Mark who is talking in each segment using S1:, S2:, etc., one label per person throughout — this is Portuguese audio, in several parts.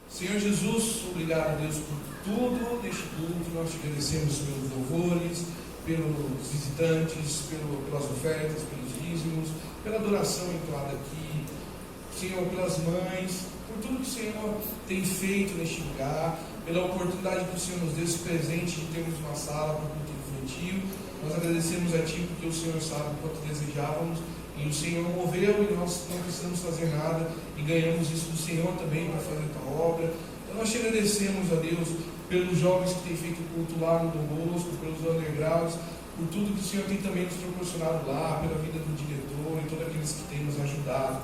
S1: Senhor Jesus, obrigado, Deus, por tudo neste culto. Nós te agradecemos pelos louvores, pelos visitantes, pelas ofertas, pelos dízimos, pela adoração entoada aqui, Senhor, pelas mães, por tudo que o Senhor tem feito neste lugar, pela oportunidade que o Senhor nos deu esse presente de termos uma sala para o culto infantil. Nós agradecemos a Ti porque o Senhor sabe o quanto desejávamos e o Senhor moveu e nós não precisamos fazer nada e ganhamos isso do Senhor também para fazer a Tua obra. Então nós te agradecemos, a Deus, pelos jovens que têm feito o culto lá no Dom Bosco, pelos undergrounds, por tudo que o Senhor tem também nos proporcionado lá, pela vida do diretor e todos aqueles que têm nos ajudado.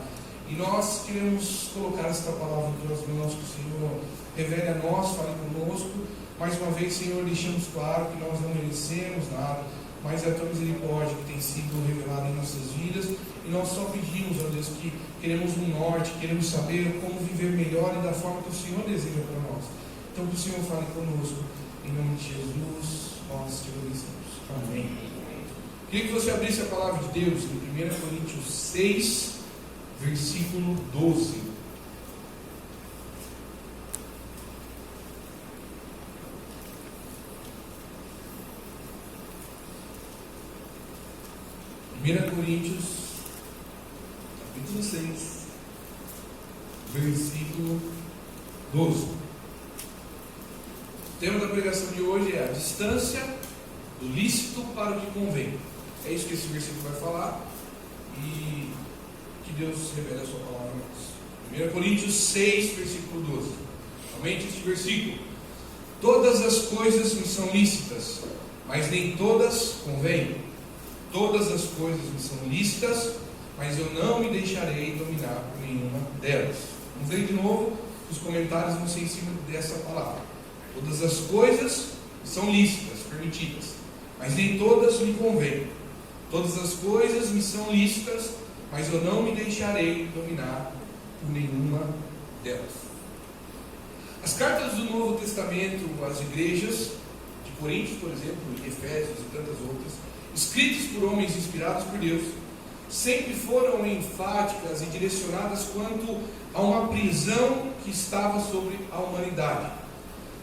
S1: E nós queremos colocar esta palavra em Tuas mãos, que o Senhor revele a nós, fale conosco. Mais uma vez, Senhor, deixamos claro que nós não merecemos nada, mas é a Tua misericórdia que tem sido revelada em nossas vidas. E nós só pedimos, ó Deus, que queremos um norte, queremos saber como viver melhor e da forma que o Senhor deseja para nós. Então que o Senhor fale conosco, em nome de Jesus, nós te agradecemos. Amém. Queria que você abrisse a palavra de Deus em 1 Coríntios 6, versículo 12. Coríntios, capítulo 6, versículo 12. O tema da pregação de hoje é a distância do lícito para o que convém. É isso que esse versículo vai falar e que Deus revele a sua palavra a nós. 1 Coríntios 6, versículo 12. Somente este versículo. Todas as coisas me são lícitas, mas nem todas convêm. Todas as coisas me são lícitas, mas eu não me deixarei dominar por nenhuma delas. Vamos ler de novo, os comentários vão ser em cima dessa palavra. Todas as coisas são lícitas, permitidas, mas nem todas me convêm. Todas as coisas me são lícitas, mas eu não me deixarei dominar por nenhuma delas. As cartas do Novo Testamento às igrejas de Coríntios, por exemplo, e Efésios e tantas outras, escritas por homens inspirados por Deus, sempre foram enfáticas e direcionadas quanto a uma prisão que estava sobre a humanidade.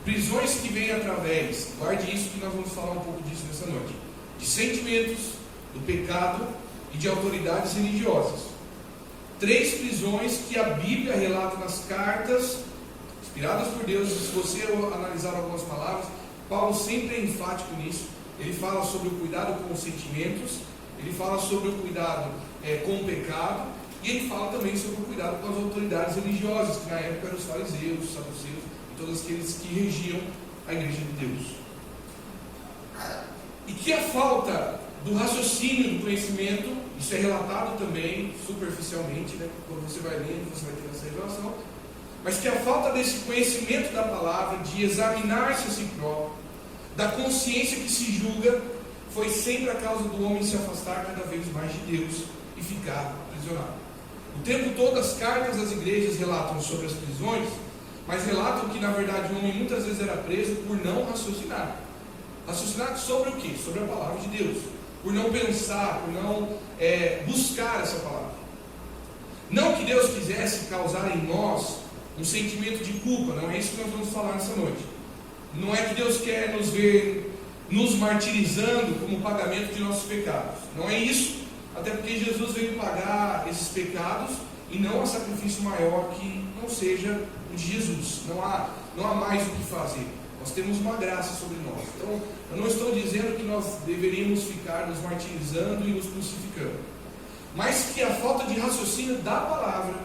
S1: Prisões que vêm através, guarde isso que nós vamos falar um pouco disso nessa noite, de sentimentos, do pecado e de autoridades religiosas. 3 prisões que a Bíblia relata nas cartas, inspiradas por Deus. Se você analisar algumas palavras, Paulo sempre é enfático nisso. Ele fala sobre o cuidado com os sentimentos, ele fala sobre o cuidado com o pecado, e ele fala também sobre o cuidado com as autoridades religiosas, que na época eram os fariseus, os saduceus e todos aqueles que regiam a igreja de Deus. E que a falta do raciocínio, do conhecimento, isso é relatado também superficialmente, né? Quando você vai lendo, você vai ter essa revelação, mas que a falta desse conhecimento da palavra, de examinar-se a si próprio, da consciência que se julga, foi sempre a causa do homem se afastar cada vez mais de Deus e ficar aprisionado. O tempo todo as cartas das igrejas relatam sobre as prisões, mas relatam que na verdade o homem muitas vezes era preso por não raciocinar. Raciocinar sobre o quê? Sobre a palavra de Deus. Por não pensar, por não buscar essa palavra. Não que Deus quisesse causar em nós um sentimento de culpa, não é isso que nós vamos falar nessa noite. Não é que Deus quer nos ver nos martirizando como pagamento de nossos pecados. Não é isso. Até porque Jesus veio pagar esses pecados e não há sacrifício maior que não seja o de Jesus. Não há mais o que fazer. Nós temos uma graça sobre nós. Então, eu não estou dizendo que nós deveríamos ficar nos martirizando e nos crucificando. Mas que a falta de raciocínio da palavra,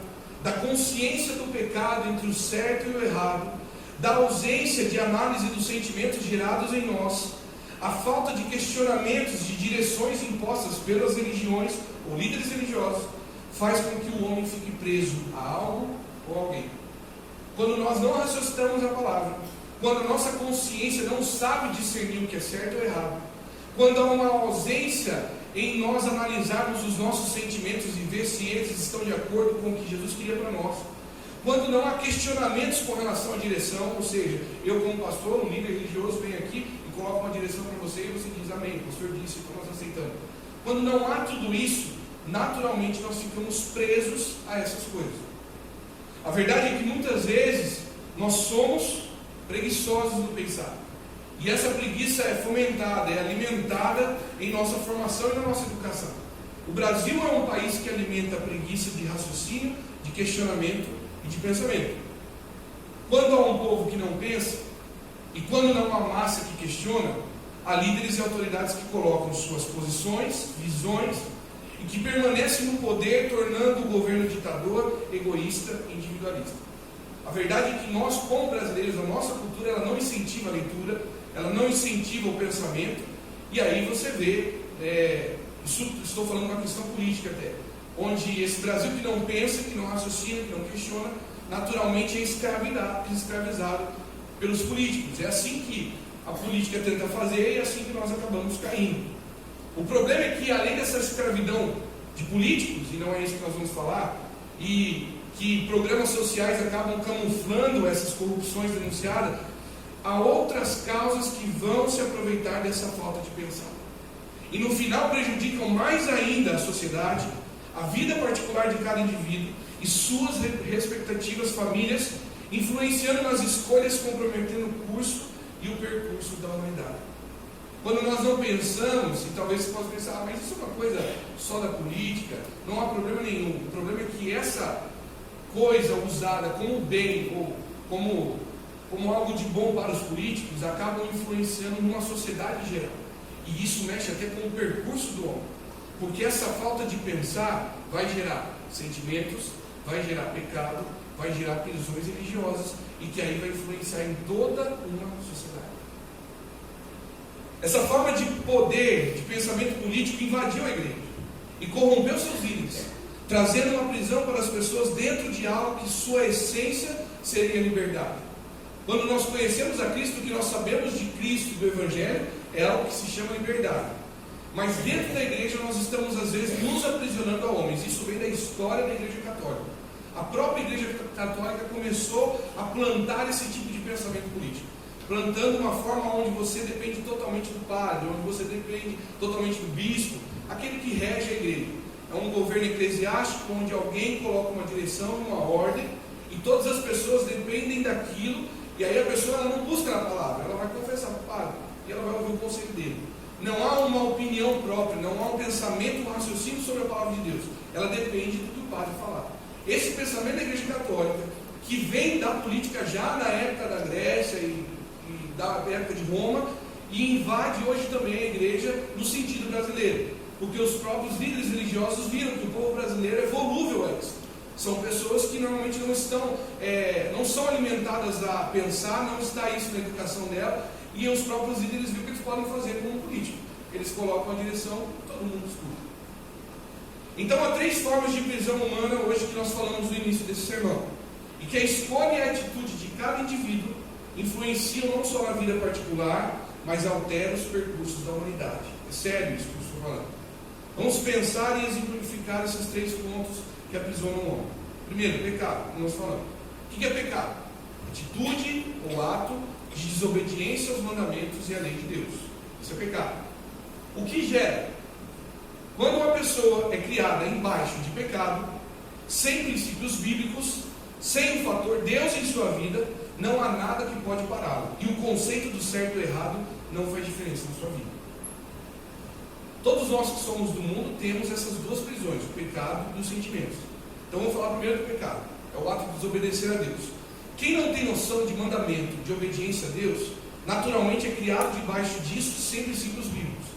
S1: da consciência do pecado entre o certo e o errado, da ausência de análise dos sentimentos gerados em nós, a falta de questionamentos de direções impostas pelas religiões ou líderes religiosos, faz com que o homem fique preso a algo ou alguém. Quando nós não raciocinamos a palavra, quando a nossa consciência não sabe discernir o que é certo ou errado, quando há uma ausência em nós analisarmos os nossos sentimentos e ver se eles estão de acordo com o que Jesus queria para nós, quando não há questionamentos com relação à direção, ou seja, eu como pastor, um líder religioso, venho aqui e coloco uma direção para você e você diz amém, o pastor disse, então nós aceitamos. Quando não há tudo isso, naturalmente nós ficamos presos a essas coisas. A verdade é que muitas vezes nós somos preguiçosos no pensar. E essa preguiça é fomentada, é alimentada em nossa formação e na nossa educação. O Brasil é um país que alimenta a preguiça de raciocínio, de questionamento e de pensamento. Quando há um povo que não pensa, e quando não há massa que questiona, há líderes e autoridades que colocam suas posições, visões, e que permanecem no poder, tornando o governo ditador, egoísta e individualista. A verdade é que nós, como brasileiros, a nossa cultura, ela não incentiva a leitura, ela não incentiva o pensamento, e aí você vê, isso estou falando de uma questão política até, onde esse Brasil que não pensa, que não raciocina, que não questiona, naturalmente é escravizado pelos políticos. É assim que a política tenta fazer e é assim que nós acabamos caindo. O problema é que, além dessa escravidão de políticos, e não é isso que nós vamos falar, e que programas sociais acabam camuflando essas corrupções denunciadas, há outras causas que vão se aproveitar dessa falta de pensar. E no final prejudicam mais ainda a sociedade, a vida particular de cada indivíduo e suas respectivas famílias, influenciando nas escolhas, comprometendo o curso e o percurso da humanidade. Quando nós não pensamos, e talvez você possa pensar, mas isso é uma coisa só da política, não há problema nenhum. O problema é que essa coisa usada como bem ou como algo de bom para os políticos acabam influenciando numa sociedade geral. E isso mexe até com o percurso do homem. Porque essa falta de pensar vai gerar sentimentos, vai gerar pecado, vai gerar prisões religiosas e que aí vai influenciar em toda uma sociedade. Essa forma de poder, de pensamento político invadiu a igreja e corrompeu seus líderes, trazendo uma prisão para as pessoas dentro de algo que sua essência seria liberdade. Quando nós conhecemos a Cristo, o que nós sabemos de Cristo e do Evangelho é algo que se chama liberdade. Mas dentro da igreja nós estamos às vezes nos aprisionando a homens. Isso vem da história da igreja católica. A própria igreja católica começou a plantar esse tipo de pensamento político, plantando uma forma onde você depende totalmente do padre, onde você depende totalmente do bispo, aquele que rege a igreja. É um governo eclesiástico onde alguém coloca uma direção, uma ordem, e todas as pessoas dependem daquilo, e aí a pessoa ela não busca na palavra, ela vai confessar para o padre, e ela vai ouvir o conselho dele. Não há uma opinião própria, não há um pensamento, um raciocínio sobre a palavra de Deus. Ela depende do que o padre falar. Esse pensamento da igreja católica, que vem da política já na época da Grécia e da época de Roma, e invade hoje também a igreja no sentido brasileiro. Porque os próprios líderes religiosos viram que o povo brasileiro é volúvel a isso. São pessoas que normalmente não são alimentadas a pensar, não está isso na educação dela, e os próprios líderes viram que eles podem fazer como político. Eles colocam a direção, todo mundo escuta. Então há 3 formas de prisão humana hoje que nós falamos no início desse sermão. E que a escolha e a atitude de cada indivíduo influenciam não só na vida particular, mas alteram os percursos da humanidade. É sério isso que eu estou falando. Vamos pensar e exemplificar esses 3 pontos que aprisionam o homem. Primeiro, pecado, como nós falamos. O que é pecado? Atitude ou ato de desobediência aos mandamentos e à lei de Deus. Isso é pecado. O que gera? Quando uma pessoa é criada embaixo de pecado, sem princípios bíblicos, sem o fator Deus em sua vida, não há nada que pode pará-lo. E o conceito do certo e errado não faz diferença na sua vida. Todos nós que somos do mundo temos essas 2 prisões, o pecado e os sentimentos. Então vamos falar primeiro do pecado. É o ato de desobedecer a Deus. Quem não tem noção de mandamento, de obediência a Deus, naturalmente é criado debaixo disso sem princípios bíblicos.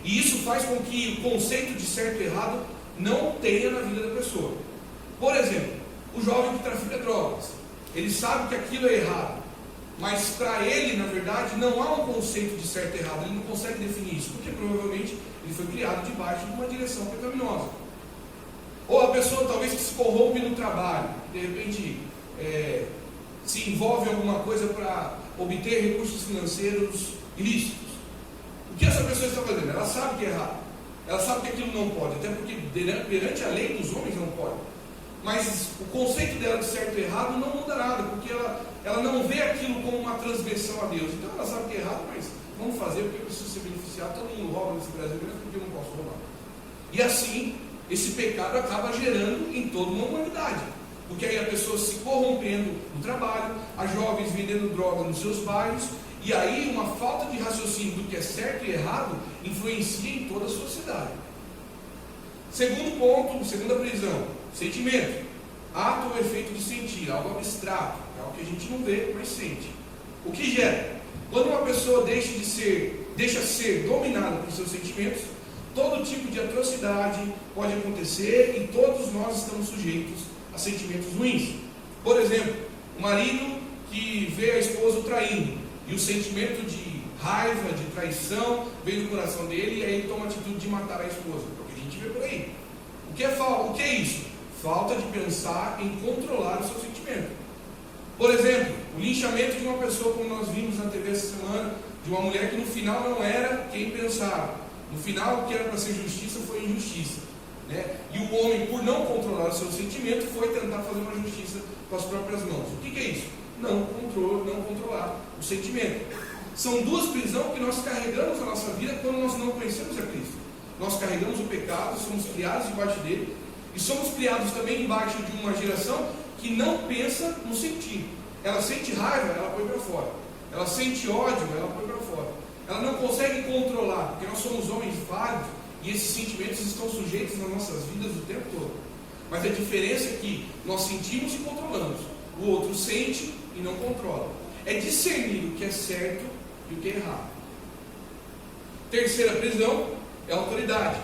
S1: E isso faz com que o conceito de certo e errado não tenha na vida da pessoa. Por exemplo, o jovem que trafica drogas. Ele sabe que aquilo é errado, mas para ele, na verdade, não há um conceito de certo e errado. Ele não consegue definir isso, porque provavelmente ele foi criado debaixo de uma direção pecaminosa. Ou a pessoa talvez que se corrompe no trabalho, de repente se envolve em alguma coisa para obter recursos financeiros ilícitos. O que essa pessoa está fazendo? Ela sabe que é errado, ela sabe que aquilo não pode, até porque perante a lei dos homens não pode. Mas o conceito dela de certo e errado não muda nada, porque ela não vê aquilo como uma transgressão a Deus. Então ela sabe que é errado, mas vamos fazer porque eu preciso ser beneficiado. Todo mundo rouba nesse Brasil, mesmo porque eu não posso roubar. E assim, esse pecado acaba gerando em toda uma humanidade. porque aí a pessoa se corrompendo no trabalho, as jovens vendendo droga nos seus bairros, e aí uma falta de raciocínio do que é certo e errado influencia em toda a sociedade. Segundo ponto, segunda prisão, sentimento. Ato ou efeito de sentir, algo abstrato, é algo que a gente não vê, mas sente. O que gera? Quando uma pessoa deixa ser dominada por seus sentimentos, todo tipo de atrocidade pode acontecer e todos nós estamos sujeitos a sentimentos ruins. Por exemplo, o marido que vê a esposa o traindo, e o sentimento de raiva, de traição vem do coração dele, e aí ele toma a atitude de matar a esposa. É o que a gente vê por aí. O que é isso? Falta de pensar em controlar o seu sentimento. Por exemplo, o linchamento de uma pessoa, como nós vimos na TV essa semana, de uma mulher que no final não era quem pensava. No final, o que era para ser justiça foi injustiça, né? E o homem, por não controlar o seu sentimento, foi tentar fazer uma justiça com as próprias mãos. O que é isso? Não controlar o sentimento. São duas prisões que nós carregamos na nossa vida quando nós não conhecemos a Cristo. Nós carregamos o pecado, somos criados debaixo dele, e somos criados também embaixo de uma geração que não pensa no sentir. Ela sente raiva, ela põe para fora. Ela sente ódio, ela põe para fora. Ela não consegue controlar, porque nós somos homens falhos e esses sentimentos estão sujeitos nas nossas vidas o tempo todo. Mas a diferença é que nós sentimos e controlamos. O outro sente e não controla. É discernir o que é certo e o que é errado. Terceira prisão é a autoridade,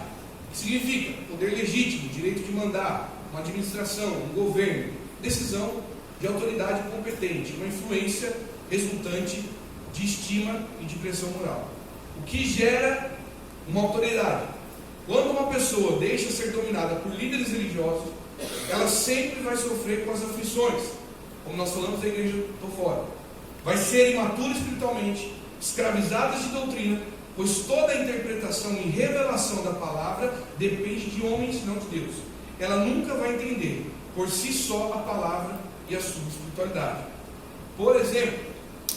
S1: que significa poder legítimo, direito de mandar, uma administração, um governo, decisão de autoridade competente, uma influência resultante de estima e de pressão moral. O que gera uma autoridade? Quando uma pessoa deixa ser dominada por líderes religiosos, ela sempre vai sofrer com as aflições, como nós falamos da igreja do fora. Vai ser imatura espiritualmente, escravizada de doutrina, pois toda a interpretação e revelação da palavra depende de homens, não de Deus. Ela nunca vai entender por si só a palavra e a sua espiritualidade. Por exemplo,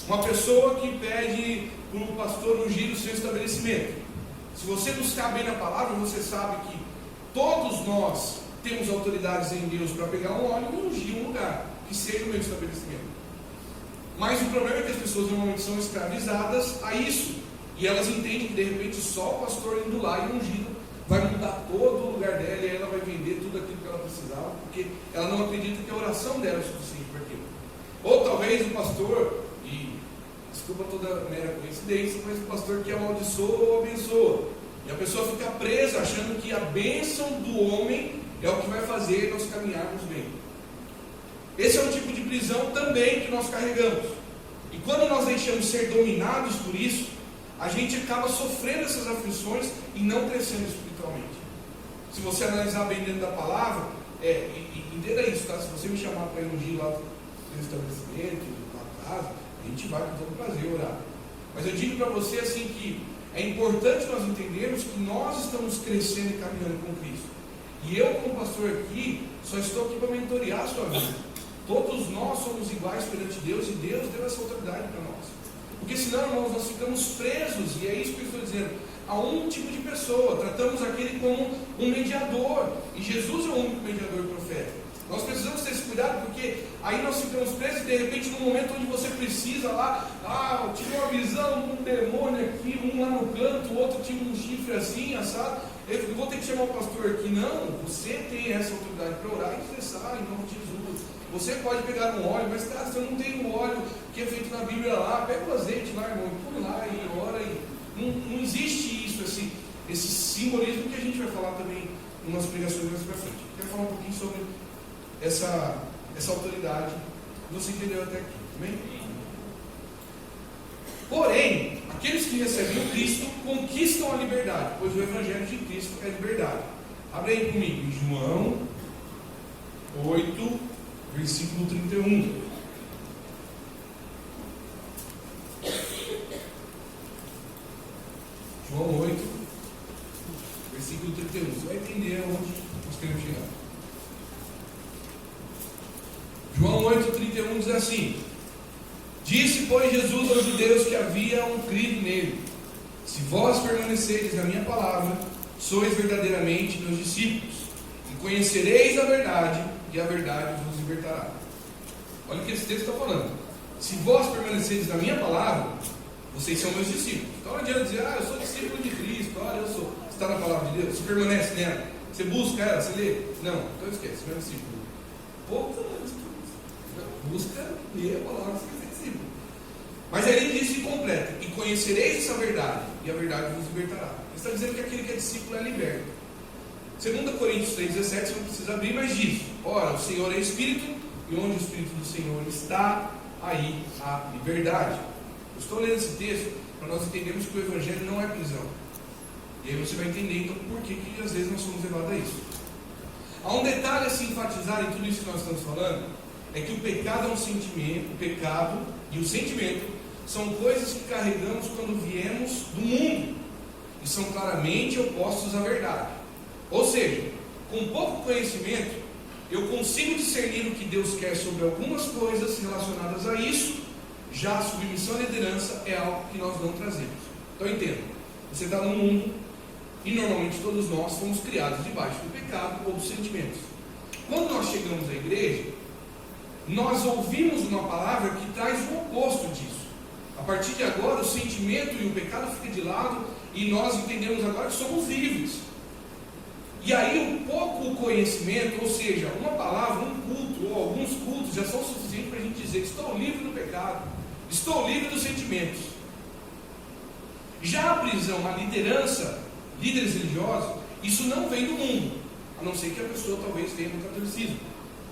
S1: uma pessoa que pede para o pastor ungir o seu estabelecimento. Se você buscar bem na palavra, você sabe que todos nós temos autoridades em Deus para pegar um óleo e ungir um lugar, que seja o meu estabelecimento. Mas o problema é que as pessoas normalmente são escravizadas a isso, e elas entendem que de repente só o pastor indo lá e ungindo vai mudar todo o lugar dela, e aí ela vai vender tudo aquilo que ela precisava, porque ela não acredita que a oração dela é suficiente para aquilo. Ou talvez o pastor, e desculpa toda mera coincidência, mas o pastor que amaldiçoa ou abençoa, e a pessoa fica presa achando que a bênção do homem é o que vai fazer nós caminharmos bem. Esse é um tipo de prisão também que nós carregamos, e quando nós deixamos ser dominados por isso, a gente acaba sofrendo essas aflições e não crescendo espiritualmente. Se você analisar bem dentro da palavra, entenda isso, tá? Se você me chamar para ir ungir lá no estabelecimento, na casa, a gente vai com todo prazer orar. Mas eu digo para você assim que é importante nós entendermos que nós estamos crescendo e caminhando com Cristo. E eu, como pastor aqui, só estou aqui para mentorear a sua vida. Todos nós somos iguais perante Deus e Deus deu essa autoridade para nós. Porque senão, irmãos, nós ficamos presos, e é isso que eu estou dizendo, a um tipo de pessoa. Tratamos aquele como um mediador, e Jesus é o único mediador e profeta. Nós precisamos ter esse cuidado, porque aí nós ficamos presos e de repente no momento onde você precisa lá, eu tive uma visão de um demônio aqui, um lá no canto, o outro tinha um chifre assim, assado, eu vou ter que chamar o pastor aqui. Não, você tem essa autoridade para orar e cessar em nome de Jesus. Você pode pegar um óleo, mas cara, se eu não tenho um óleo que é feito na Bíblia lá, pega o azeite lá, irmão, põe lá e ora. Não existe isso, esse simbolismo que a gente vai falar também em umas pregações mais para frente. Eu quero falar um pouquinho sobre essa autoridade. Você entendeu até aqui, amém? Porém, aqueles que recebem o Cristo conquistam a liberdade, pois o Evangelho de Cristo é liberdade. Abre aí comigo, em João 8, versículo 31. João 8, versículo 31. Você vai entender onde nós queremos chegar. João 8, 31 diz assim: Disse, pois, Jesus aos judeus que haviam crido nele: Se vós permanecereis na minha palavra, sois verdadeiramente meus discípulos, e conhecereis a verdade, e a verdade vos libertará. Olha o que esse texto está falando. Se vós permaneceres na minha palavra, vocês são meus discípulos. Então não adianta dizer, eu sou discípulo de Cristo, olha, eu sou. Você está na palavra de Deus, você permanece nela, você busca ela, você lê. Não, então esquece, não é discípulo. Pouco não é discípulo. Busca ler a palavra, você é discípulo. Mas aí ele diz e completa: e conhecereis essa verdade, e a verdade vos libertará. Ele está dizendo que aquele que é discípulo é liberto. 2 Coríntios 3,17, você não precisa abrir, mas diz: ora, o Senhor é Espírito, e onde o Espírito do Senhor está, aí há liberdade. Eu estou lendo esse texto para nós entendermos que o Evangelho não é prisão. E aí você vai entender então por que às vezes nós somos levados a isso. Há um detalhe a se enfatizar em tudo isso que nós estamos falando: é que o pecado é um sentimento, o pecado e o sentimento são coisas que carregamos quando viemos do mundo, e são claramente opostos à verdade. Ou seja, com pouco conhecimento, eu consigo discernir o que Deus quer sobre algumas coisas relacionadas a isso. Já a submissão à liderança é algo que nós não trazemos. Então entenda, você está no mundo, e normalmente todos nós fomos criados debaixo do pecado ou dos sentimentos. Quando nós chegamos à igreja, nós ouvimos uma palavra que traz o oposto disso. A partir de agora, o sentimento e o pecado ficam de lado, e nós entendemos agora que somos livres. E aí o pouco conhecimento, ou seja, uma palavra, um culto, ou alguns cultos já são suficientes para a gente dizer: estou livre do pecado, estou livre dos sentimentos. Já a prisão, a liderança, líderes religiosos, isso não vem do mundo, a não ser que a pessoa talvez venha do catolicismo.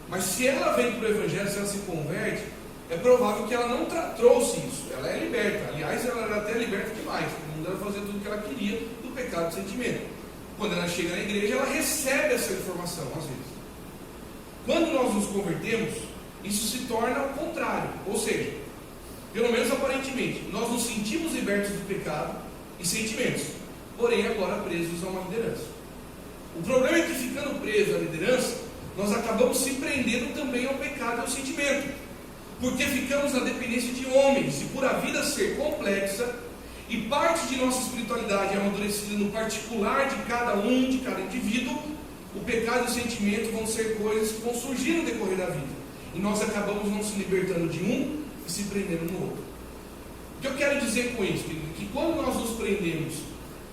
S1: Mas se ela vem para o Evangelho, se ela se converte, é provável que ela não trouxe isso. Ela é liberta. Aliás, ela era até liberta demais. O mundo era fazer tudo o que ela queria do pecado do sentimento. Quando ela chega na igreja, ela recebe essa informação, às vezes. Quando nós nos convertemos, isso se torna o contrário. Ou seja, pelo menos aparentemente, nós nos sentimos libertos do pecado e sentimentos, porém agora presos a uma liderança. O problema é que, ficando presos à liderança, nós acabamos se prendendo também ao pecado e ao sentimento, porque ficamos na dependência de homens, e por a vida ser complexa, e parte de nossa espiritualidade é amadurecida no particular de cada um, de cada indivíduo, o pecado e o sentimento vão ser coisas que vão surgir no decorrer da vida, e nós acabamos não se libertando de um e se prendendo no outro. O que eu quero dizer com isso, querido? Que quando nós nos prendemos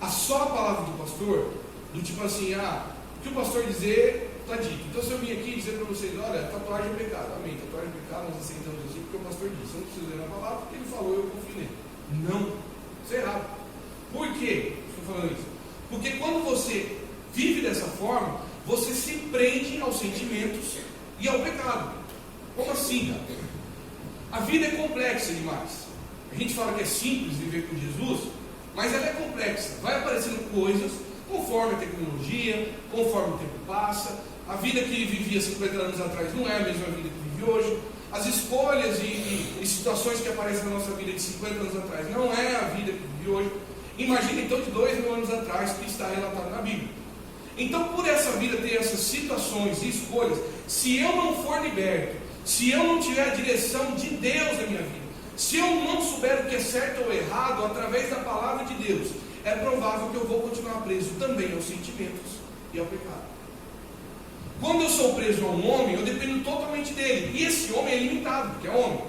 S1: a só a palavra do pastor, do tipo assim, o que o pastor dizer está dito. Então se eu vim aqui dizer para vocês: olha, tatuagem é pecado, amém, tatuagem é pecado, nós aceitamos assim porque o pastor disse. Eu não preciso ler na palavra, porque ele falou, eu confio nele. Não, isso é errado. Por quê? Estou falando isso porque quando você vive dessa forma, você se prende aos sentimentos e ao pecado. Como assim, cara? A vida é complexa demais. A gente fala que é simples viver com Jesus, mas ela é complexa. Vai aparecendo coisas conforme a tecnologia, conforme o tempo passa. A vida que vivia 50 anos atrás não é a mesma vida que vive hoje. As escolhas e situações que aparecem na nossa vida de 50 anos atrás não é a vida que vive hoje. Imagina então de 2000 anos atrás, que está relatado na Bíblia. Então, por essa vida ter essas situações e escolhas, se eu não for liberto, se eu não tiver a direção de Deus na minha vida, se eu não souber o que é certo ou errado através da palavra de Deus, é provável que eu vou continuar preso também aos sentimentos e ao pecado. Quando eu sou preso a um homem, eu dependo totalmente dele. E esse homem é limitado, porque é homem.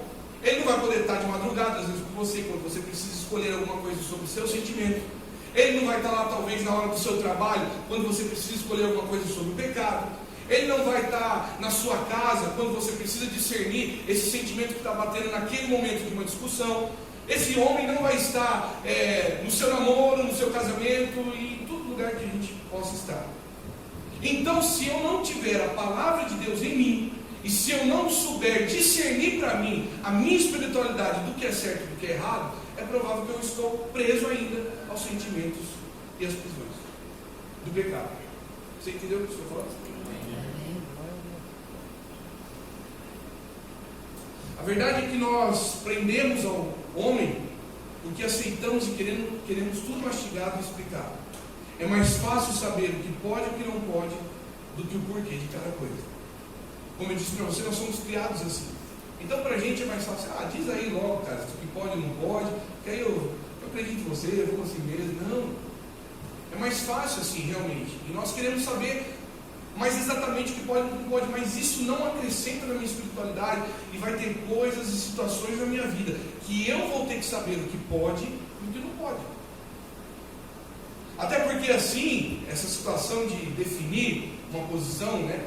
S1: Ele não vai poder estar de madrugada, às vezes, com você, quando você precisa escolher alguma coisa sobre o seu sentimento. Ele não vai estar lá, talvez, na hora do seu trabalho, quando você precisa escolher alguma coisa sobre o pecado. Ele não vai estar na sua casa, quando você precisa discernir esse sentimento que está batendo naquele momento de uma discussão. Esse homem não vai estar no seu namoro, no seu casamento e em todo lugar que a gente possa estar. Então, se eu não tiver a palavra de Deus em mim, e se eu não souber discernir para mim a minha espiritualidade do que é certo e do que é errado, é provável que eu estou preso ainda aos sentimentos e às prisões do pecado. Você entendeu o que eu estou falando? A verdade é que nós prendemos ao homem porque aceitamos e queremos tudo mastigado e explicado. É mais fácil saber o que pode e o que não pode do que o porquê de cada coisa. Como eu disse para você, nós somos criados assim. Então para a gente é mais fácil: diz aí logo, cara, o que pode ou não pode, que aí eu acredito em você, eu vou assim mesmo. Não. É mais fácil assim, realmente. E nós queremos saber mas exatamente o que pode e o que não pode, mas isso não acrescenta na minha espiritualidade, e vai ter coisas e situações na minha vida que eu vou ter que saber o que pode e o que não pode. Até porque assim, essa situação de definir uma posição, né,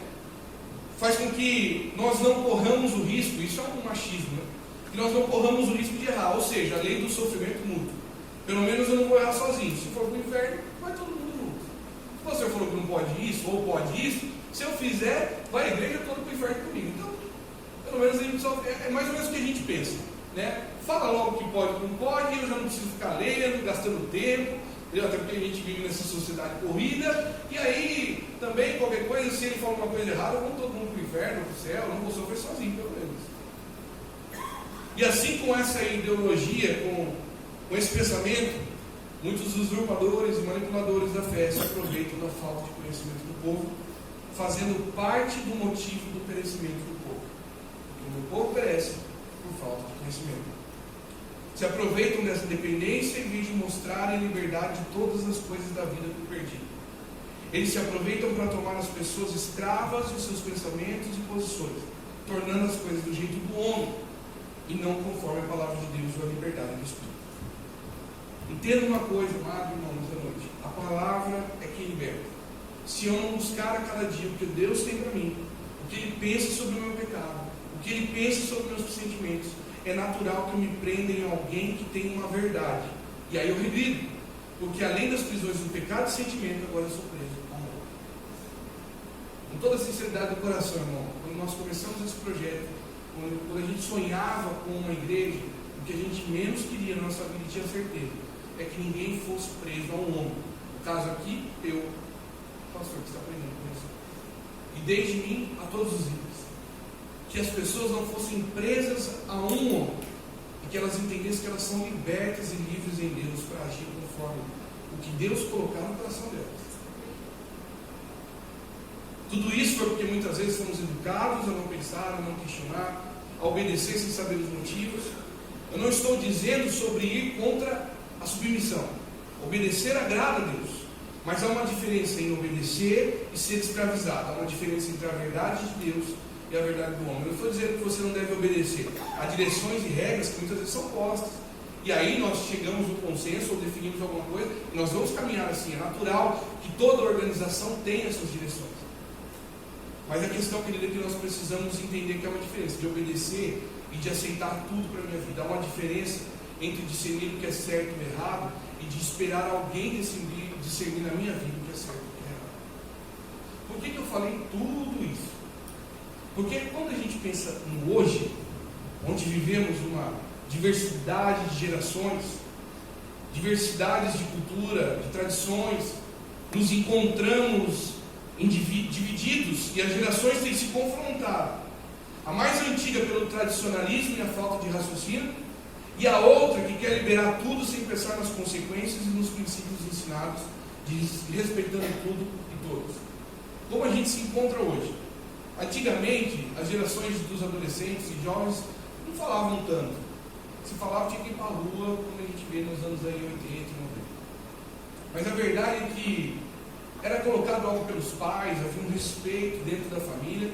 S1: faz com que nós não corramos o risco, isso é um machismo, né, que nós não corramos o risco de errar, ou seja, a lei do sofrimento mútuo. Pelo menos eu não vou errar sozinho. Se for para o inferno, vai todo mundo junto. Se você falou que não pode isso, ou pode isso, se eu fizer, vai a igreja toda para o inferno comigo. Então, pelo menos a gente só, é mais ou menos o que a gente pensa, né? Fala logo o que pode e o que não pode, eu já não preciso ficar lendo, gastando tempo, até porque a gente vive nessa sociedade corrida, e aí também qualquer coisa, se ele falar uma coisa errada, vamos todo mundo para o inferno, para o céu, eu não vou sofrer sozinho, pelo menos. E assim, com essa ideologia, com esse pensamento, muitos usurpadores e manipuladores da fé se aproveitam da falta de conhecimento do povo, fazendo parte do motivo do perecimento do povo. Porque o povo perece por falta de conhecimento. Se aproveitam dessa dependência em vez de mostrarem a liberdade de todas as coisas da vida por perdido. Eles se aproveitam para tomar as pessoas escravas dos seus pensamentos e posições, tornando as coisas do jeito do homem e não conforme a palavra de Deus ou a liberdade do Espírito. Entenda uma coisa, amado irmão, nessa noite: a palavra é quem liberta. Se eu não buscar a cada dia o que Deus tem para mim, o que Ele pensa sobre o meu pecado, o que Ele pensa sobre os meus sentimentos, é natural que eu me prenda em alguém que tem uma verdade. E aí eu revido, porque além das prisões do pecado e sentimento, agora eu sou preso ao amor. Com toda a sinceridade do coração, irmão, quando nós começamos esse projeto, quando a gente sonhava com uma igreja, o que a gente menos queria na nossa vida, e tinha certeza, é que ninguém fosse preso a um homem. No caso aqui, eu, pastor, que está aprendendo com isso. E desde mim a todos os ímpios. Que as pessoas não fossem presas a um homem, e que elas entendessem que elas são libertas e livres em Deus para agir conforme o que Deus colocar no coração delas. Tudo isso foi porque muitas vezes fomos educados a não pensar, a não questionar, a obedecer sem saber os motivos. Eu não estou dizendo sobre ir contra a submissão. Obedecer agrada a Deus, mas há uma diferença em obedecer e ser escravizado. Há uma diferença entre a verdade de Deus e a verdade do homem. Eu não estou dizendo que você não deve obedecer a direções e regras que muitas vezes são postas, e aí nós chegamos no consenso ou definimos alguma coisa e nós vamos caminhar assim. É natural que toda organização tenha suas direções, mas a questão, querida, é que nós precisamos entender que há uma diferença de obedecer e de aceitar tudo para a minha vida. Há uma diferença entre discernir o que é certo e errado e de esperar alguém discernir na minha vida o que é certo e o que é errado. Por que eu falei tudo isso? Porque quando a gente pensa no hoje, onde vivemos uma diversidade de gerações, diversidades de cultura, de tradições, nos encontramos divididos e as gerações têm se confrontado. A mais antiga pelo tradicionalismo e a falta de raciocínio, e a outra que quer liberar tudo sem pensar nas consequências e nos princípios ensinados, respeitando tudo e todos. Como a gente se encontra hoje? Antigamente, as gerações dos adolescentes e jovens não falavam tanto. Se falava, tinha que ir para a rua, como a gente vê nos anos aí 80 e 90. Mas a verdade é que era colocado algo pelos pais, havia um respeito dentro da família.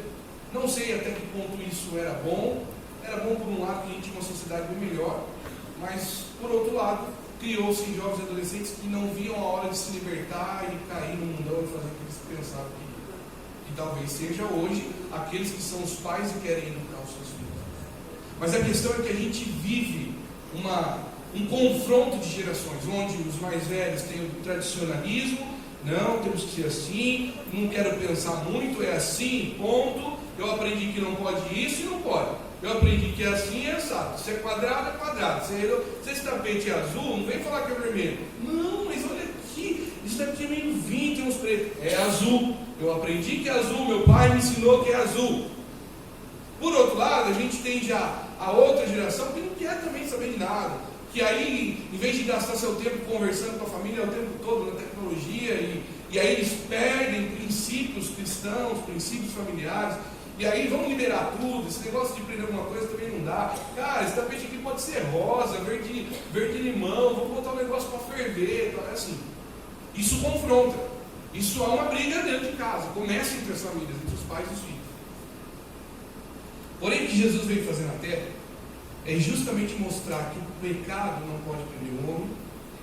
S1: Não sei até que ponto isso era bom. Era bom por um lado, que a gente tinha uma sociedade bem melhor, mas por outro lado, criou-se em jovens e adolescentes que não viam a hora de se libertar e cair no mundão e fazer o que eles pensavam que talvez seja hoje aqueles que são os pais e querem educar os seus filhos. Mas a questão é que a gente vive um confronto de gerações, onde os mais velhos têm o tradicionalismo, não, temos que ser assim, não quero pensar muito, é assim, ponto. Eu aprendi que não pode isso e não pode. Eu aprendi que é assim e é assado. Se é quadrado, é quadrado. Se esse tapete é azul, não vem falar que é vermelho. Não, mas olha aqui, isso daqui é meio vinho, tem uns pretos. É azul. Eu aprendi que é azul, meu pai me ensinou que é azul. Por outro lado, a gente tem já a outra geração que não quer também saber de nada. Que aí, em vez de gastar seu tempo conversando com a família o tempo todo na tecnologia, e aí eles perdem princípios cristãos, princípios familiares. E aí vamos liberar tudo, esse negócio de prender alguma coisa também não dá. Cara, esse tapete aqui pode ser rosa, verde limão, vamos botar um negócio para ferver, assim. Isso confronta. Isso há uma briga dentro de casa, começa entre as famílias, entre os pais e os filhos. Porém, o que Jesus veio fazer na terra é justamente mostrar que o pecado não pode prender o homem,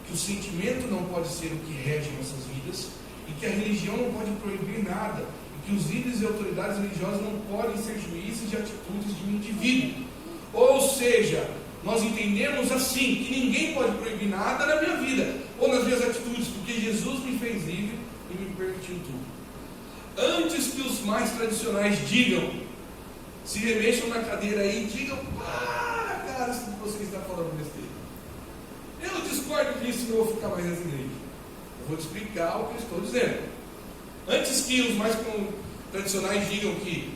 S1: que o sentimento não pode ser o que rege nossas vidas, e que a religião não pode proibir nada, e que os líderes e autoridades religiosas não podem ser juízes de atitudes de um indivíduo. Ou seja, nós entendemos assim, que ninguém pode proibir nada na minha vida, ou nas minhas atitudes, porque Jesus me fez livre e me permitiu tudo. Antes que os mais tradicionais digam, se remexam na cadeira aí e digam, para, cara, se você está falando besteira. Eu discordo disso e não vou ficar mais nessa igreja. Eu vou te explicar o que eu estou dizendo. Antes que os mais tradicionais digam que,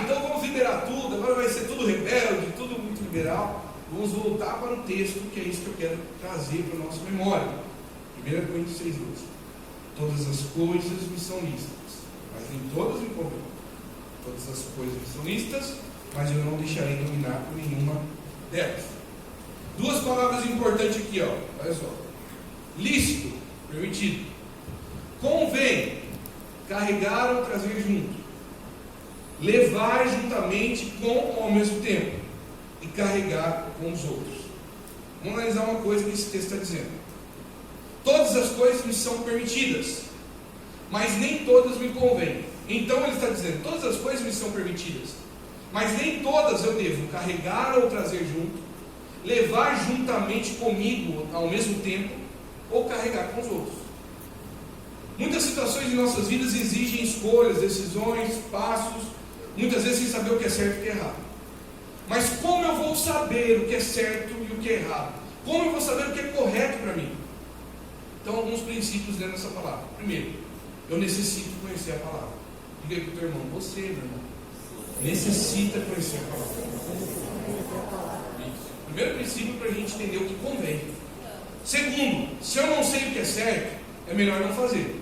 S1: então vamos liberar tudo, agora vai ser tudo rebelde, tudo muito liberal, vamos voltar para o texto, que é isso que eu quero trazer para a nossa memória. 1 Coríntios 6:12. Todas as coisas me são lícitas, mas nem todas me convêm. Todas as coisas me são lícitas, mas eu não deixarei dominar por nenhuma delas. Duas palavras importantes aqui, olha só. Lícito, permitido. Convém, carregar ou trazer junto. Levar juntamente com ou ao mesmo tempo. E carregar com os outros. Vamos analisar uma coisa que esse texto está dizendo. Todas as coisas me são permitidas, mas nem todas me convêm. Então ele está dizendo, todas as coisas me são permitidas, mas nem todas eu devo carregar ou trazer junto, levar juntamente comigo ao mesmo tempo, ou carregar com os outros. Muitas situações de nossas vidas exigem escolhas, decisões, passos, muitas vezes sem saber o que é certo e o que é errado. Mas como eu vou saber o que é certo e o que é errado? Como eu vou saber o que é correto para mim? Então, alguns princípios dentro dessa palavra. Primeiro, eu necessito conhecer a palavra. Diga aí para o teu irmão, você, meu irmão, necessita conhecer a palavra. Isso. Primeiro princípio para a gente entender o que convém. Segundo, se eu não sei o que é certo, é melhor não fazer.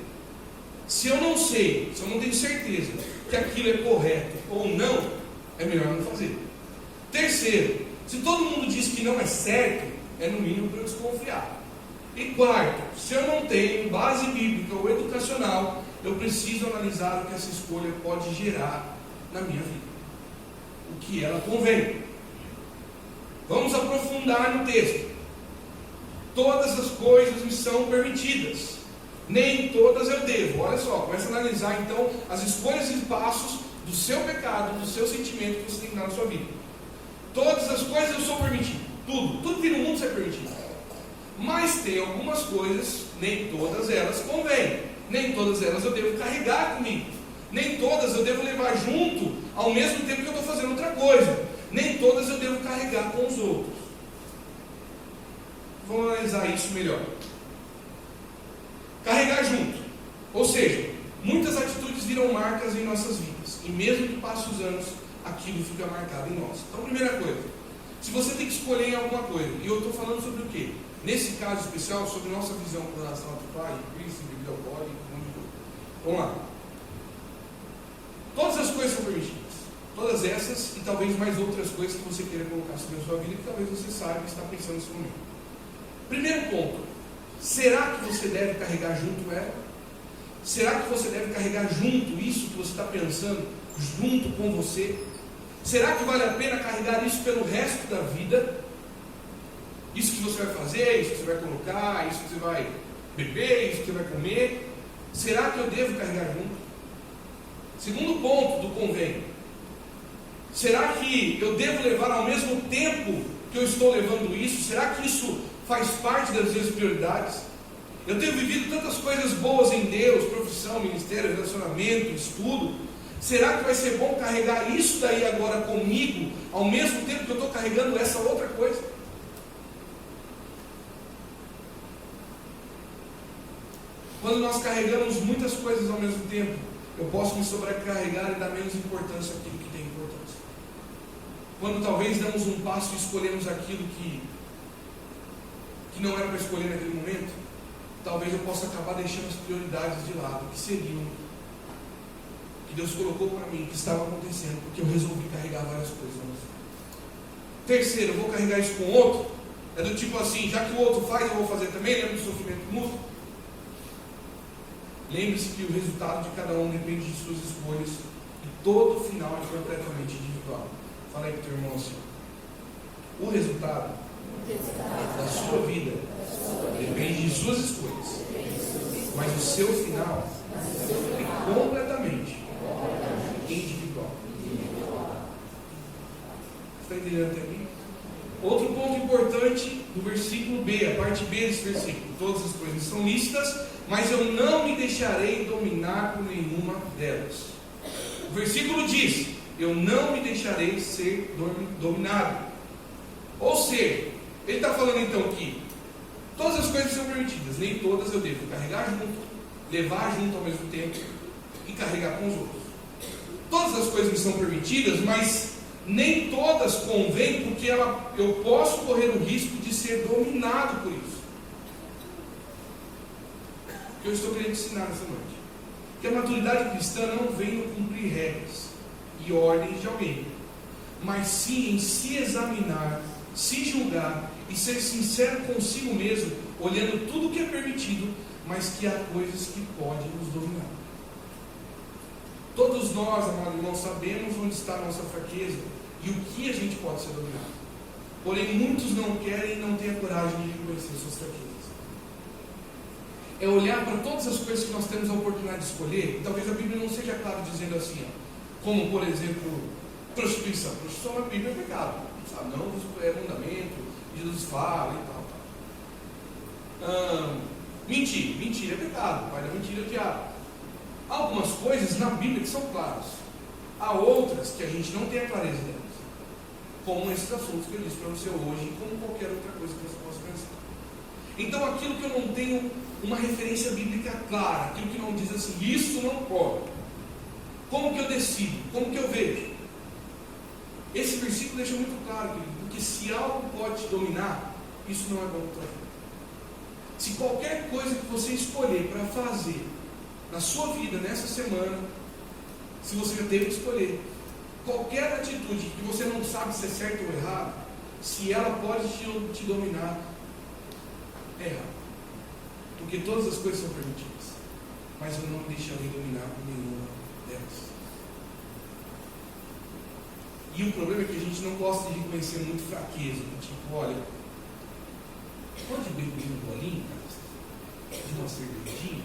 S1: Se eu não sei, se eu não tenho certeza que aquilo é correto ou não, é melhor não fazer. Terceiro, se todo mundo diz que não é certo, é no mínimo para eu desconfiar. E quarto, se eu não tenho base bíblica ou educacional, eu preciso analisar o que essa escolha pode gerar na minha vida, o que ela convém. Vamos aprofundar no texto. Todas as coisas me são permitidas, nem todas eu devo. Olha só, começa a analisar então as escolhas e passos do seu pecado, do seu sentimento que você tem que dar na sua vida. Todas as coisas eu sou permitido, tudo que no mundo é permitido. Mas tem algumas coisas, nem todas elas convêm, nem todas elas eu devo carregar comigo, nem todas eu devo levar junto ao mesmo tempo que eu estou fazendo outra coisa, nem todas eu devo carregar com os outros. Vamos analisar isso melhor. Carregar junto, ou seja, muitas atitudes viram marcas em nossas vidas, e mesmo que passem os anos, aquilo fica marcado em nós. Então, primeira coisa, se você tem que escolher em alguma coisa, e eu estou falando sobre o quê? Nesse caso especial, sobre nossa visão com relação ao pai, Cristo, bebida alcoólica, um monte de coisa. Vamos lá. Todas as coisas são permitidas. Todas essas e talvez mais outras coisas que você queira colocar sobre a sua vida, que talvez você saiba e está pensando nesse momento. Primeiro ponto. Será que você deve carregar junto ela? Será que você deve carregar junto isso que você está pensando, junto com você? Será que vale a pena carregar isso pelo resto da vida? Isso que você vai fazer, isso que você vai colocar, isso que você vai beber, isso que você vai comer. Será que eu devo carregar junto? Segundo ponto do convém. Será que eu devo levar ao mesmo tempo que eu estou levando isso? Será que isso faz parte das minhas prioridades? Eu tenho vivido tantas coisas boas em Deus, profissão, ministério, relacionamento, estudo. Será que vai ser bom carregar isso daí agora comigo, ao mesmo tempo que eu estou carregando essa outra coisa? Quando nós carregamos muitas coisas ao mesmo tempo, eu posso me sobrecarregar e dar menos importância àquilo que tem importância. Quando talvez damos um passo e escolhemos aquilo que não era para escolher naquele momento, talvez eu possa acabar deixando as prioridades de lado, que seriam, que Deus colocou para mim, que estava acontecendo, porque eu resolvi carregar várias coisas. Terceiro, eu vou carregar isso com o outro. É do tipo assim, já que o outro faz, eu vou fazer também, lembra do sofrimento mútuo? lembre-se que o resultado de cada um depende de suas escolhas e todo o final é completamente individual. Fala aí para o teu irmão assim: o resultado da sua vida depende de suas escolhas, mas o seu final é completamente individual. Você está entendendo até aqui? Outro ponto importante do versículo B, a parte B desse versículo: todas as coisas são lícitas, mas eu não me deixarei dominar por nenhuma delas. O versículo diz: eu não me deixarei ser dominado. Ou seja, ele está falando então que todas as coisas são permitidas, nem todas eu devo carregar junto, levar junto ao mesmo tempo e carregar com os outros. Todas as coisas me são permitidas, mas nem todas convêm, porque eu posso correr o risco de ser dominado por isso. O que eu estou querendo ensinar nessa noite? Que a maturidade cristã não vem no cumprir regras e ordens de alguém, mas sim em se examinar, se julgar e ser sincero consigo mesmo, olhando tudo o que é permitido, mas que há coisas que podem nos dominar. Todos nós, amados irmãos, sabemos onde está a nossa fraqueza e o que a gente pode ser dominado. Porém, muitos não querem e não têm a coragem de reconhecer suas fraquezas. É olhar para todas as coisas que nós temos a oportunidade de escolher, e talvez a Bíblia não seja clara dizendo assim, como por exemplo, prostituição. Prostituição na Bíblia é pecado, sabe? Não é mandamento, Jesus fala e tal. Mentira é pecado, o pai da mentira é o diabo. Há algumas coisas na Bíblia que são claras, há outras que a gente não tem a clareza delas, como esses assuntos que eu disse para você hoje, e como qualquer outra coisa que você possa pensar. Então, aquilo que eu não tenho uma referência bíblica clara, aquilo que não diz assim, isso não pode, como que eu decido? Como que eu vejo? Esse versículo deixa muito claro, querido, porque se algo pode te dominar, isso não é bom para você. Se qualquer coisa que você escolher para fazer na sua vida, nessa semana, se você já teve que escolher, qualquer atitude que você não sabe se é certo ou errado, se ela pode te dominar, é errado. Porque todas as coisas são permitidas, mas eu não me deixarei dominar por nenhuma delas. E o problema é que a gente não gosta de reconhecer muito fraqueza, tipo, olha, pode beber um bolinho, cara? De uma cervejinha?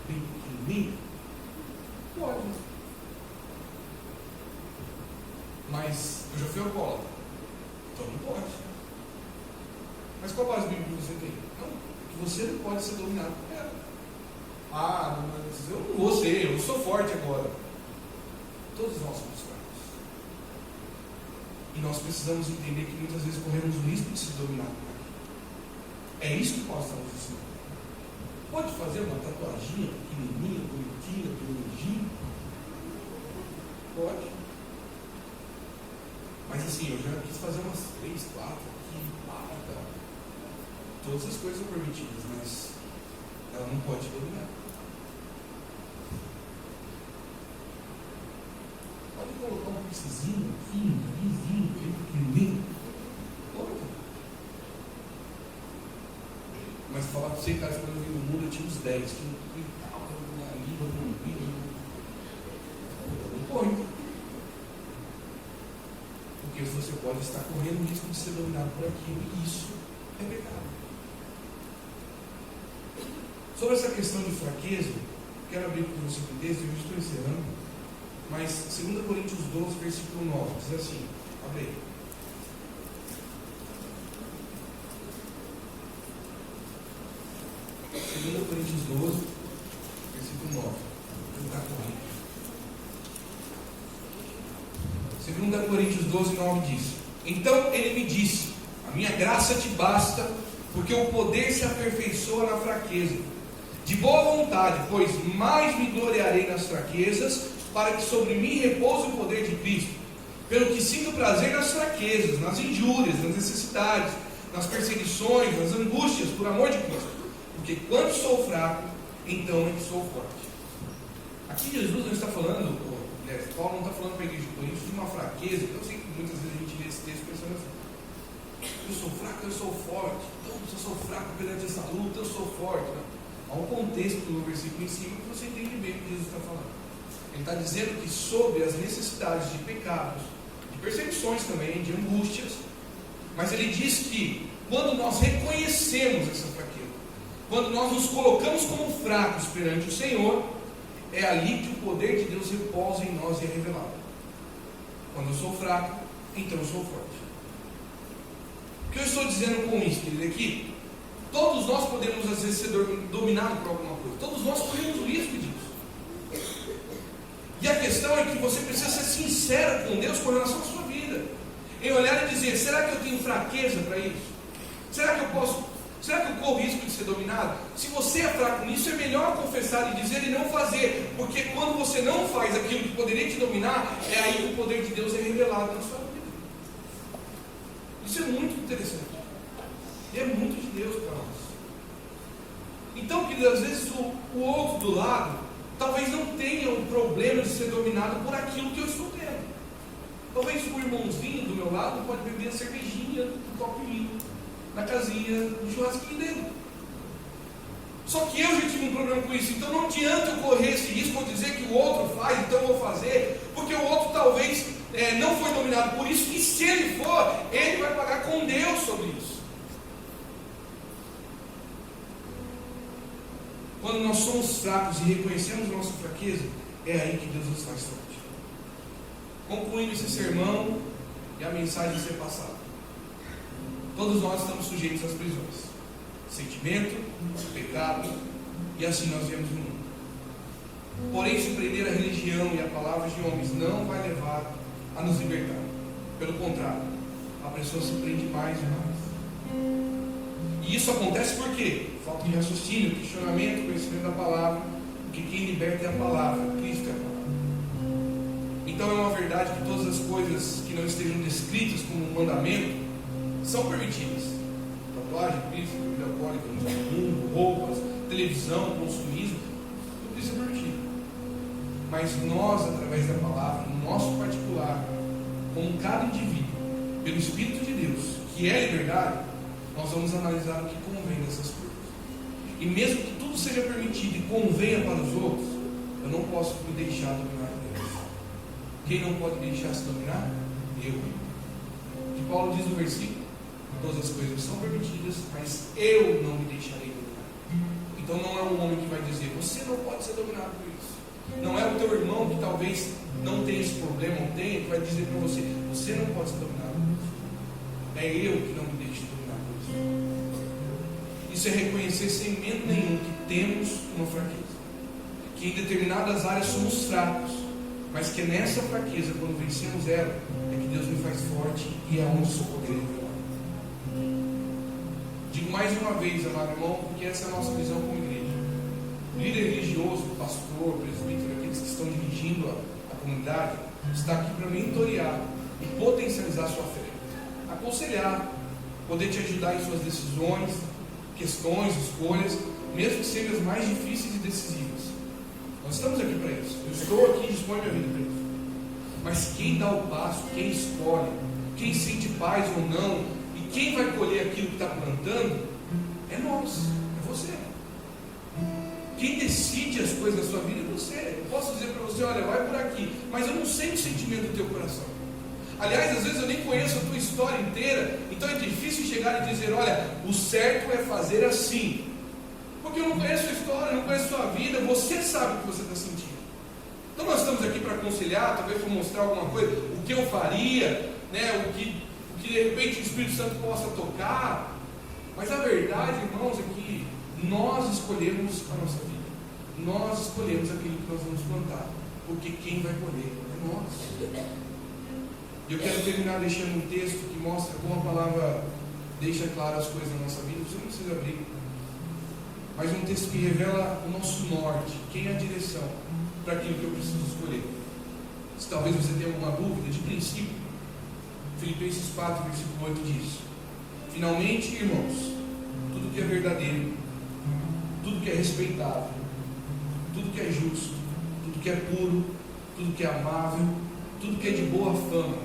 S1: Bem pequenininho? Pode. Mas eu já fui alcoólatra, então não pode. Mas qual base bíblica você tem? Não, que você não pode ser dominado por ela. Ah, mas eu não vou ser, eu sou forte agora. Todos nós somos fracos. E nós precisamos entender que muitas vezes corremos o risco de ser dominados por ela. É isso que Paulo está nos ensinando. Pode fazer uma tatuaginha pequenininha, bonitinha, bonitinha? Pode. Mas assim, eu já quis fazer umas 3, 4 aqui, tal. Todas as coisas são permitidas, mas ela não pode te dominar. Pode colocar um piercingzinho aqui, um narizinho, bem pequenininho. Pode. Mas falar para você, cara, quando eu vim no mundo eu tinha uns 10, tinha um quintal, uma língua, um vídeo. Não pode. Porque você pode estar correndo o risco de ser dominado por aquilo, e isso é pecado. Sobre essa questão de fraqueza, quero abrir com você um texto, eu estou encerrando, mas 2 Coríntios 12, versículo 9, diz assim, abre aí. Coríntios 12, versículo 9. Vou tentar correr. 2 Coríntios 12, 9 diz: então ele me disse, a minha graça te basta, porque o poder se aperfeiçoa na fraqueza. De boa vontade, pois mais me gloriarei nas fraquezas, para que sobre mim repouse o poder de Cristo. Pelo que sinto prazer nas fraquezas, nas injúrias, nas necessidades, nas perseguições, nas angústias, por amor de Cristo. Porque quando sou fraco, então é que sou forte. Aqui Jesus não está falando, Paulo não está falando para a igreja de Corinto de uma fraqueza. Eu sei que muitas vezes a gente lê esse texto pensando assim: eu sou fraco, eu sou forte. Então, se eu sou fraco perante essa luta, eu sou forte. Não. Há um contexto no versículo em cima que você entende bem o que Jesus está falando. Ele está dizendo que sobre as necessidades de pecados, de perseguições também, de angústias, mas ele diz que quando nós reconhecemos essa fraqueza, quando nós nos colocamos como fracos perante o Senhor, é ali que o poder de Deus repousa em nós e é revelado. Quando eu sou fraco, então eu sou forte. O que eu estou dizendo com isso, querido, é que todos nós podemos às vezes ser dominados por alguma coisa. Todos nós corremos o risco disso. E a questão é que você precisa ser sincero com Deus com relação à sua vida. Em olhar e dizer, será que eu tenho fraqueza para isso? Será que eu corro risco de ser dominado? Se você é fraco nisso, é melhor confessar e dizer e não fazer. Porque quando você não faz aquilo que poderia te dominar, é aí que o poder de Deus é revelado na sua vida. Isso é muito interessante. E é muito de Deus para nós. Então, querido, às vezes o outro do lado talvez não tenha o problema de ser dominado por aquilo que eu estou tendo. Talvez o irmãozinho do meu lado pode beber a cervejinha do copinho, na casinha, no churrasquinho dele. Só que eu já tive um problema com isso. Então não adianta eu correr esse risco ou dizer que o outro faz, então eu vou fazer, porque o outro talvez não foi dominado por isso, e se ele for, ele vai pagar com Deus sobre isso. Quando nós somos fracos e reconhecemos nossa fraqueza, é aí que Deus nos faz forte. Concluindo esse sermão e a mensagem ser passada, todos nós estamos sujeitos às prisões: sentimento, pecado, e assim nós vivemos no mundo. Porém, se prender a religião e a palavras de homens não vai levar a nos libertar. Pelo contrário, a pessoa se prende mais e mais. E isso acontece por quê? Falta de raciocínio, questionamento, conhecimento da palavra. Porque quem liberta é a palavra, Cristo é a palavra. Então é uma verdade que todas as coisas que não estejam descritas como um mandamento são permitidas. Tatuagem, piso, bebida alcoólica, mundo, roupas, televisão, consumismo, tudo isso é permitido. Mas nós, através da palavra, no nosso particular, como cada indivíduo, pelo Espírito de Deus, que é liberdade, nós vamos analisar o que convém dessas coisas. E mesmo que tudo seja permitido e convenha para os outros, eu não posso me deixar dominar por Deus. Quem não pode deixar se dominar? Eu. O que Paulo diz no versículo: todas as coisas são permitidas, mas eu não me deixarei dominar. Então não é um homem que vai dizer, você não pode ser dominado por isso. Não é o teu irmão que talvez não tenha esse problema, ou tenha, que vai dizer para você, você não pode ser dominado por isso. É eu que não me deixo dominar por isso. Isso é reconhecer sem medo nenhum que temos uma fraqueza, que em determinadas áreas somos fracos, mas que nessa fraqueza, quando vencemos ela, é que Deus me faz forte e é onde o seu poder é revelado. Digo mais uma vez, amado irmão, porque essa é a nossa visão como igreja. O líder religioso, pastor, presbítero, aqueles que estão dirigindo a comunidade, está aqui para mentorear e potencializar a sua fé, aconselhar, poder te ajudar em suas decisões, questões, escolhas, mesmo que sejam as mais difíceis e decisivas. Nós estamos aqui para isso. Eu estou aqui e disponho minha vida para isso. Mas quem dá o passo, quem escolhe, quem sente paz ou não, e quem vai colher aquilo que está plantando, é nós, é você. Quem decide as coisas da sua vida é você. Eu posso dizer para você, olha, vai por aqui, mas eu não sei o sentimento do teu coração. Aliás, às vezes eu nem conheço a tua história inteira, então é difícil chegar e dizer, olha, o certo é fazer assim. Porque eu não conheço a sua história, não conheço a sua vida, você sabe o que você está sentindo. Então nós estamos aqui para aconselhar, talvez para mostrar alguma coisa, o que eu faria, né, o que de repente o Espírito Santo possa tocar. Mas a verdade, irmãos, é que nós escolhemos a nossa vida. Nós escolhemos aquilo que nós vamos plantar. Porque quem vai colher é nós. E eu quero terminar deixando um texto que mostra como a palavra deixa claro as coisas na nossa vida. Você não precisa abrir. Mas um texto que revela o nosso norte, quem é a direção para aquilo que eu preciso escolher. Se talvez você tenha alguma dúvida, de princípio, Filipenses 4, versículo 8 diz: finalmente, irmãos, tudo que é verdadeiro, tudo que é respeitável, tudo que é justo, tudo que é puro, tudo que é amável, tudo que é de boa fama,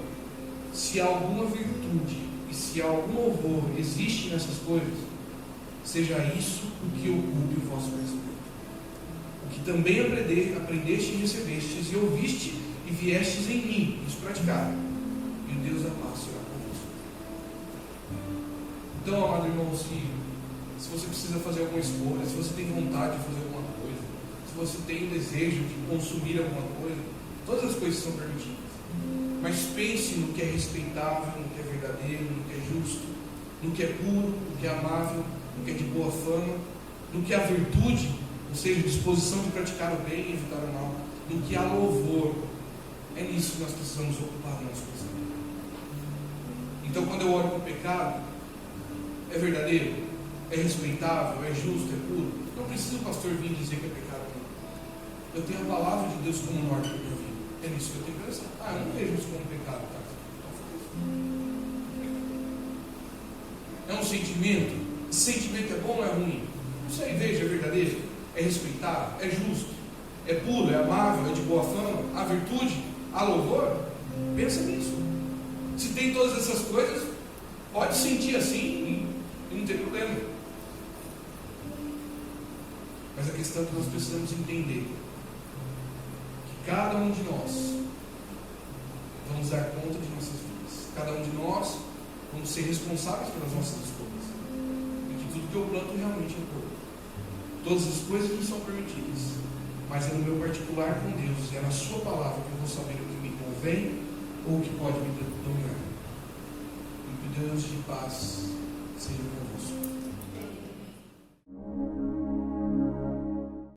S1: se há alguma virtude e se há algum louvor existe nessas coisas, seja isso o que ocupe o vosso pensamento. O que também aprendeste e recebestes e ouviste e viestes em mim, isso praticar, e o Deus da paz será convosco. Então, amado irmão, se você precisa fazer alguma escolha, se você tem vontade de fazer alguma coisa, se você tem desejo de consumir alguma coisa, todas as coisas são permitidas. Mas pense no que é respeitável, no que é verdadeiro, no que é justo, no que é puro, no que é amável, no que é de boa fama, no que há virtude, ou seja, disposição de praticar o bem e evitar o mal, no que há louvor. É nisso que nós precisamos ocupar o nosso pensamento. Então, quando eu oro com pecado, é verdadeiro, é respeitável, é justo, é puro, não precisa o pastor vir dizer que é pecado. Não. Eu tenho a palavra de Deus como norte para minha vida. É nisso que eu tenho que pensar. Eu não vejo isso como pecado, tá? É um sentimento. Esse sentimento é bom ou é ruim? Não sei, veja, é verdadeiro, é respeitável, é justo, é puro, é amável, é de boa fama, há virtude, há louvor. Pensa nisso. Se tem todas essas coisas, pode sentir assim e não tem problema. Mas a questão é que nós precisamos entender que cada um de nós vamos dar conta de nossas vidas. Cada um de nós vamos ser responsáveis pelas nossas escolhas. E que tudo que eu planto realmente eu colho. Todas as coisas me são permitidas. Mas é no meu particular com Deus, é na sua palavra que eu vou saber o que me convém ou o que pode me dominar. E que Deus de paz seja convosco.